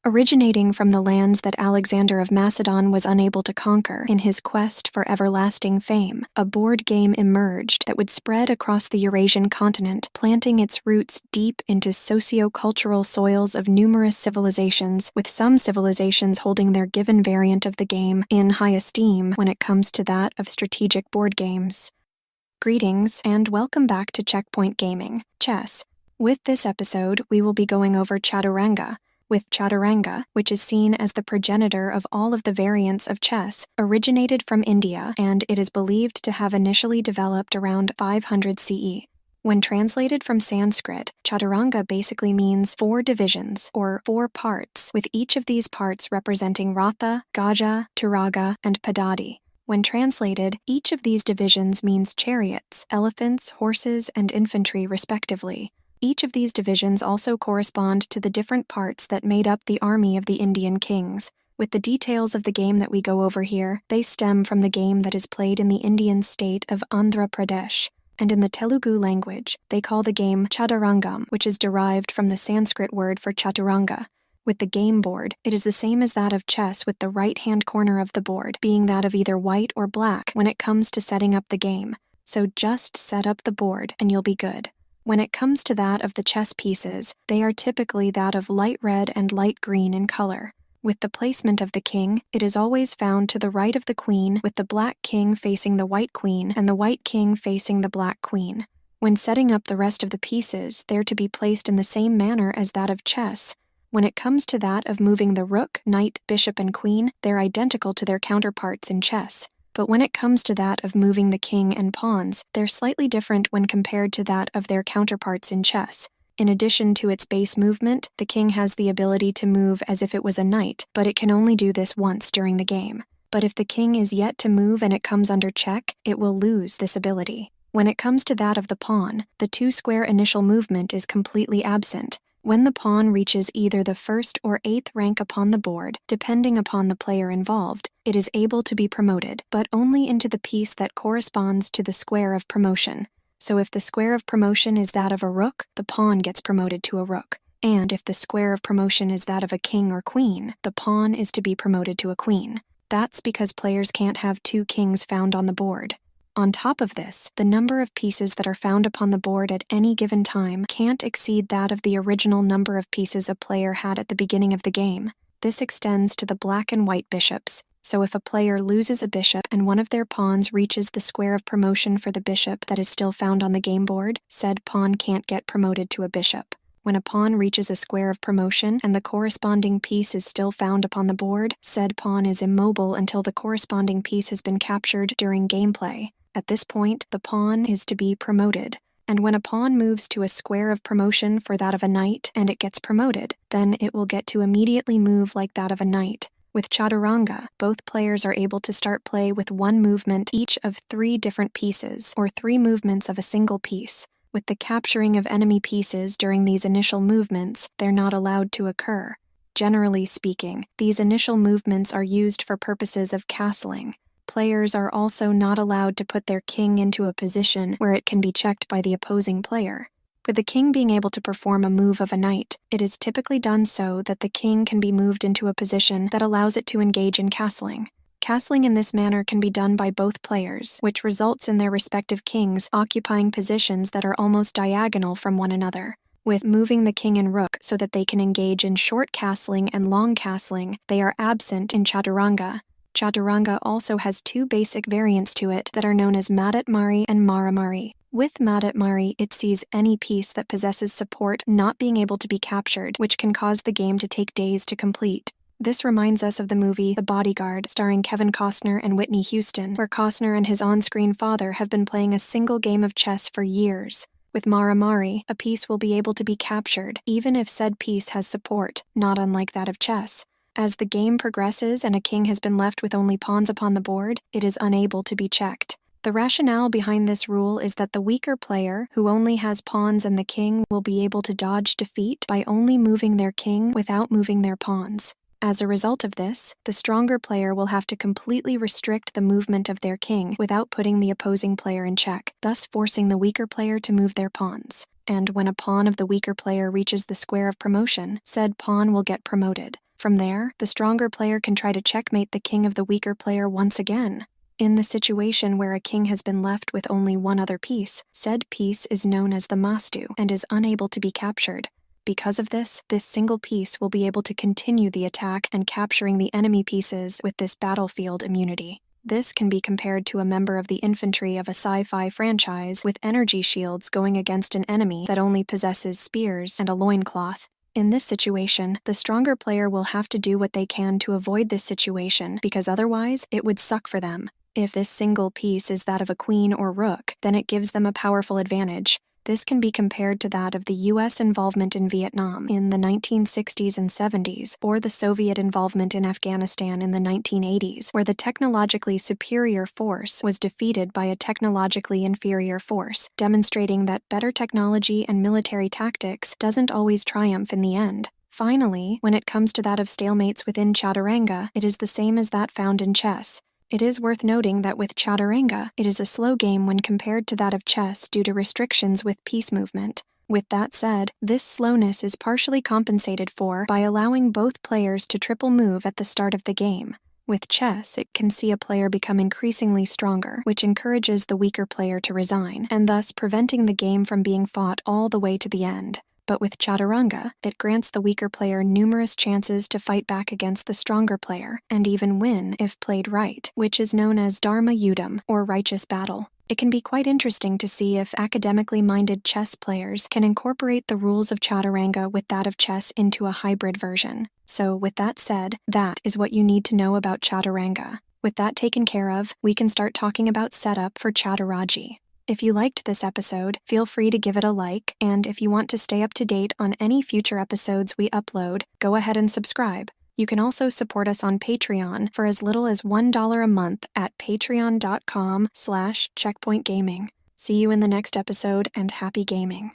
Originating from the lands that Alexander of Macedon was unable to conquer in his quest for everlasting fame, a board game emerged that would spread across the Eurasian continent, planting its roots deep into socio-cultural soils of numerous civilizations, with some civilizations holding their given variant of the game in high esteem when it comes to that of strategic board games. Greetings, and welcome back to Checkpoint Gaming, Chess. With this episode, we will be going over Chaturanga, with Chaturanga, which is seen as the progenitor of all of the variants of chess, originated from India, and it is believed to have initially developed around 500 CE. When translated from Sanskrit, Chaturanga basically means 4 divisions, or 4 parts, with each of these parts representing Ratha, Gaja, Turaga, and Padadi. When translated, each of these divisions means chariots, elephants, horses, and infantry respectively. Each of these divisions also correspond to the different parts that made up the army of the Indian kings. With the details of the game that we go over here, they stem from the game that is played in the Indian state of Andhra Pradesh, and in the Telugu language, they call the game Chaturangam, which is derived from the Sanskrit word for Chaturanga. With the game board, it is the same as that of chess, with the right-hand corner of the board being that of either white or black when it comes to setting up the game. So just set up the board and you'll be good. When it comes to that of the chess pieces, they are typically that of light red and light green in color. With the placement of the king, it is always found to the right of the queen, with the black king facing the white queen and the white king facing the black queen. When setting up the rest of the pieces, they're to be placed in the same manner as that of chess. When it comes to that of moving the rook, knight, bishop, and queen, they're identical to their counterparts in chess. But when it comes to that of moving the king and pawns, they're slightly different when compared to that of their counterparts in chess. In addition to its base movement, the king has the ability to move as if it was a knight, but it can only do this once during the game. But if the king is yet to move and it comes under check, it will lose this ability. When it comes to that of the pawn, the 2-square initial movement is completely absent. When the pawn reaches either the 1st or 8th rank upon the board, depending upon the player involved, it is able to be promoted, but only into the piece that corresponds to the square of promotion. So if the square of promotion is that of a rook, the pawn gets promoted to a rook. And if the square of promotion is that of a king or queen, the pawn is to be promoted to a queen. That's because players can't have 2 kings found on the board. On top of this, the number of pieces that are found upon the board at any given time can't exceed that of the original number of pieces a player had at the beginning of the game. This extends to the black and white bishops, so if a player loses a bishop and one of their pawns reaches the square of promotion for the bishop that is still found on the game board, said pawn can't get promoted to a bishop. When a pawn reaches a square of promotion and the corresponding piece is still found upon the board, said pawn is immobile until the corresponding piece has been captured during gameplay. At this point, the pawn is to be promoted, and when a pawn moves to a square of promotion for that of a knight and it gets promoted, then it will get to immediately move like that of a knight. With Chaturanga, both players are able to start play with 1 movement each of 3 different pieces, or 3 movements of a single piece. With the capturing of enemy pieces during these initial movements, they're not allowed to occur. Generally speaking, these initial movements are used for purposes of castling. Players are also not allowed to put their king into a position where it can be checked by the opposing player. With the king being able to perform a move of a knight, it is typically done so that the king can be moved into a position that allows it to engage in castling. Castling in this manner can be done by both players, which results in their respective kings occupying positions that are almost diagonal from one another. With moving the king and rook so that they can engage in short castling and long castling, they are absent in Chaturanga. Chaturanga also has 2 basic variants to it that are known as Madat Mari and Maramari. With Madat Mari, it sees any piece that possesses support not being able to be captured, which can cause the game to take days to complete. This reminds us of the movie The Bodyguard, starring Kevin Costner and Whitney Houston, where Costner and his on-screen father have been playing a single game of chess for years. With Maramari, a piece will be able to be captured, even if said piece has support, not unlike that of chess. As the game progresses and a king has been left with only pawns upon the board, it is unable to be checked. The rationale behind this rule is that the weaker player, who only has pawns and the king, will be able to dodge defeat by only moving their king without moving their pawns. As a result of this, the stronger player will have to completely restrict the movement of their king without putting the opposing player in check, thus forcing the weaker player to move their pawns. And when a pawn of the weaker player reaches the square of promotion, said pawn will get promoted. From there, the stronger player can try to checkmate the king of the weaker player once again. In the situation where a king has been left with only one other piece, said piece is known as the mastu and is unable to be captured. Because of this single piece will be able to continue the attack and capturing the enemy pieces with this battlefield immunity. This can be compared to a member of the infantry of a sci-fi franchise with energy shields going against an enemy that only possesses spears and a loincloth. In this situation, the stronger player will have to do what they can to avoid this situation because otherwise it would suck for them. If this single piece is that of a queen or rook, then it gives them a powerful advantage. This can be compared to that of the U.S. involvement in Vietnam in the 1960s and 70s, or the Soviet involvement in Afghanistan in the 1980s, where the technologically superior force was defeated by a technologically inferior force, demonstrating that better technology and military tactics doesn't always triumph in the end. Finally, when it comes to that of stalemates within Chaturanga, it is the same as that found in chess. It is worth noting that with Chaturanga, it is a slow game when compared to that of chess due to restrictions with piece movement. With that said, this slowness is partially compensated for by allowing both players to triple move at the start of the game. With chess, it can see a player become increasingly stronger, which encourages the weaker player to resign, and thus preventing the game from being fought all the way to the end. But with Chaturanga, it grants the weaker player numerous chances to fight back against the stronger player, and even win if played right, which is known as Dharma Yudam, or righteous battle. It can be quite interesting to see if academically minded chess players can incorporate the rules of Chaturanga with that of chess into a hybrid version. So with that said, that is what you need to know about Chaturanga. With that taken care of, we can start talking about setup for Chaturaji. If you liked this episode, feel free to give it a like, and if you want to stay up to date on any future episodes we upload, go ahead and subscribe. You can also support us on Patreon for as little as $1 a month at patreon.com/checkpointgaming. See you in the next episode, and happy gaming.